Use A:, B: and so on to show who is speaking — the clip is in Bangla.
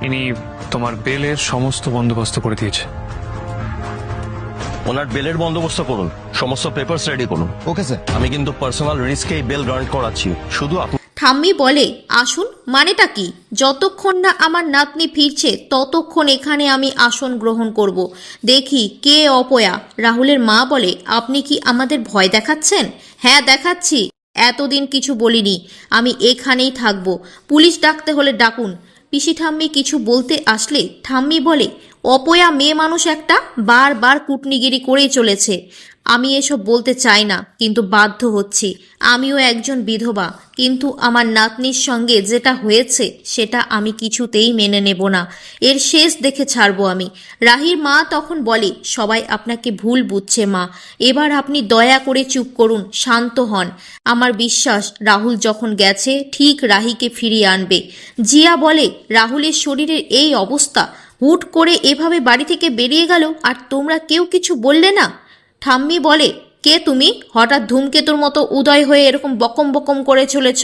A: ইনি তোমার বেলের সমস্ত বন্দোবস্ত করে দিয়েছে।
B: ওনার বেলের বন্দোবস্ত করুন, সমস্ত পেপারস রেডি করুন।
C: Okay sir.
B: আমি কিন্তু পার্সোনাল রিস্কেই বেল গ্রান্ট করাচ্ছি, শুধু আপনি।
D: ঠাম্মি বলে, আসুন মানেটা কি? যতক্ষণ না আমার নাতনি ফিরছে ততক্ষণ এখানে আমি আসন গ্রহণ করব। দেখি কে অপয়া। রাহুলের মা বলে, আপনি কি আমাদের ভয় দেখাচ্ছেন? হ্যাঁ দেখাচ্ছি, এতদিন কিছু বলিনি। আমি এখানেই থাকবো, পুলিশ ডাকতে হলে ডাকুন। পিসি ঠাম্মি কিছু বলতে আসলে ঠাম্মি বলে, অপয়া মেয়ে মানুষ একটা, বারবার কুটনিগিরি করেই চলেছে। আমি এসব বলতে চাই না, কিন্তু বাধ্য হচ্ছি। আমিও একজন বিধবা, কিন্তু আমার নাতনির সঙ্গে যেটা হয়েছে সেটা আমি কিছুতেই মেনে নেব না। এর শেষ দেখে ছাড়বো আমি। রাহির মা তখন বলে, সবাই আপনাকে ভুল বুঝছে মা, এবার আপনি দয়া করে চুপ করুন, শান্ত হন। আমার বিশ্বাস রাহুল যখন গেছে ঠিক রাহিকে ফিরিয়ে আনবে। জিয়া বলে, রাহুলের শরীরের এই অবস্থা, হুট করে এভাবে বাড়ি থেকে বেরিয়ে গেল আর তোমরা কেউ কিছু বললে না? ঠাম্মি বলে, কে তুমি? হঠাৎ ধূমকেতুর মতো উদয় হয়ে এরকম বকম বকম করে চলেছ?